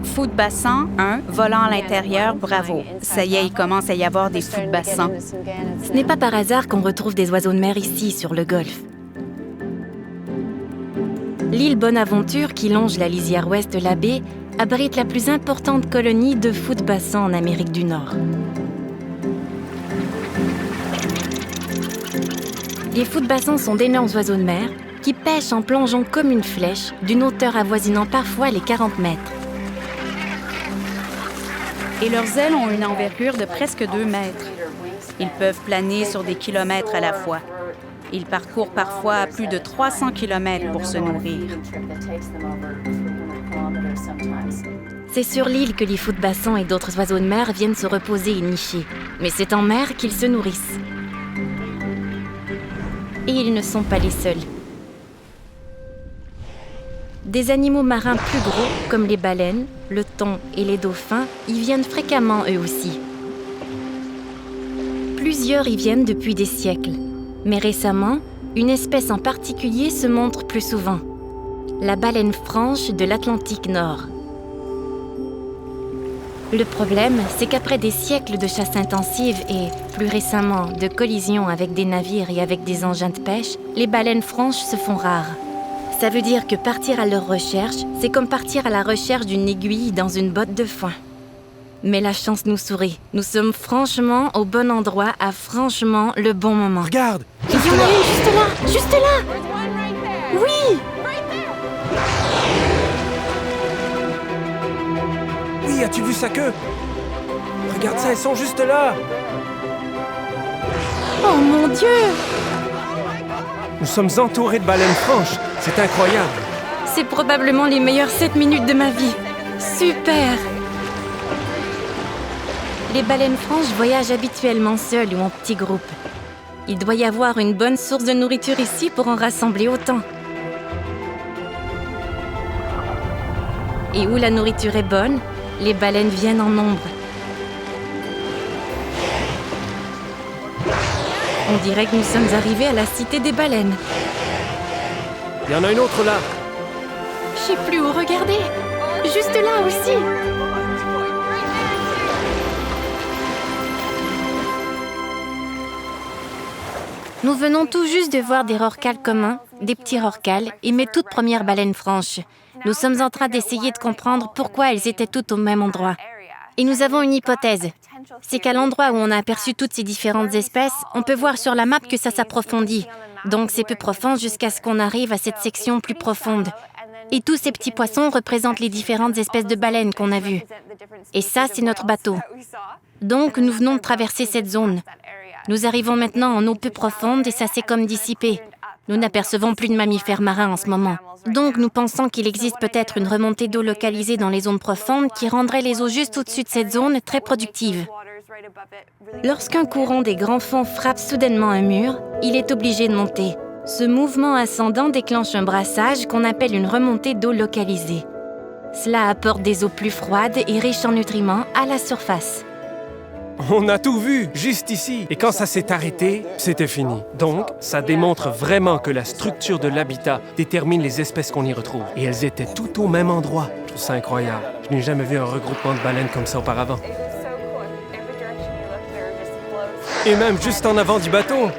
Fous de bassin 1, volant à l'intérieur, bravo. Ça y est, il commence à y avoir des fous de bassin. Ce n'est pas par hasard qu'on retrouve des oiseaux de mer ici, sur le golfe. L'île Bonaventure, qui longe la lisière ouest de la baie, abrite la plus importante colonie de fous de bassin en Amérique du Nord. Les fous de bassin sont d'énormes oiseaux de mer qui pêchent en plongeant comme une flèche d'une hauteur avoisinant parfois les 40 mètres. Et leurs ailes ont une envergure de presque 2 mètres. Ils peuvent planer sur des kilomètres à la fois. Ils parcourent parfois plus de 300 kilomètres pour se nourrir. C'est sur l'île que les fous de bassin et d'autres oiseaux de mer viennent se reposer et nicher. Mais c'est en mer qu'ils se nourrissent. Et ils ne sont pas les seuls. Des animaux marins plus gros, comme les baleines, le thon et les dauphins, y viennent fréquemment eux aussi. Plusieurs y viennent depuis des siècles. Mais récemment, une espèce en particulier se montre plus souvent. La baleine franche de l'Atlantique Nord. Le problème, c'est qu'après des siècles de chasse intensive et, plus récemment, de collisions avec des navires et avec des engins de pêche, les baleines franches se font rares. Ça veut dire que partir à leur recherche, c'est comme partir à la recherche d'une aiguille dans une botte de foin. Mais la chance nous sourit. Nous sommes franchement au bon endroit à franchement le bon moment. Regarde! Il y en a une juste là! Juste là! Oui! Oui, as-tu vu sa queue? Regarde ça, elles sont juste là! Oh mon Dieu! Nous sommes entourés de baleines franches. C'est incroyable. C'est probablement les meilleures 7 minutes de ma vie. Super! Les baleines franches voyagent habituellement seules ou en petits groupes. Il doit y avoir une bonne source de nourriture ici pour en rassembler autant. Et où la nourriture est bonne, les baleines viennent en nombre. On dirait que nous sommes arrivés à la cité des baleines. Il y en a une autre là. Je sais plus où regarder. Juste là aussi. Nous venons tout juste de voir des rorquals communs, des petits rorquals et mes toutes premières baleines franches. Nous sommes en train d'essayer de comprendre pourquoi elles étaient toutes au même endroit. Et nous avons une hypothèse. C'est qu'à l'endroit où on a aperçu toutes ces différentes espèces, on peut voir sur la map que ça s'approfondit. Donc c'est peu profond jusqu'à ce qu'on arrive à cette section plus profonde. Et tous ces petits poissons représentent les différentes espèces de baleines qu'on a vues. Et ça, c'est notre bateau. Donc nous venons de traverser cette zone. Nous arrivons maintenant en eau peu profonde et ça s'est comme dissipé. Nous n'apercevons plus de mammifères marins en ce moment. Donc nous pensons qu'il existe peut-être une remontée d'eau localisée dans les zones profondes qui rendrait les eaux juste au-dessus de cette zone très productives. Lorsqu'un courant des grands fonds frappe soudainement un mur, il est obligé de monter. Ce mouvement ascendant déclenche un brassage qu'on appelle une remontée d'eau localisée. Cela apporte des eaux plus froides et riches en nutriments à la surface. On a tout vu, juste ici. Et quand ça s'est arrêté, c'était fini. Donc, ça démontre vraiment que la structure de l'habitat détermine les espèces qu'on y retrouve. Et elles étaient toutes au même endroit. Je trouve ça incroyable. Je n'ai jamais vu un regroupement de baleines comme ça auparavant. Et même juste en avant du bateau.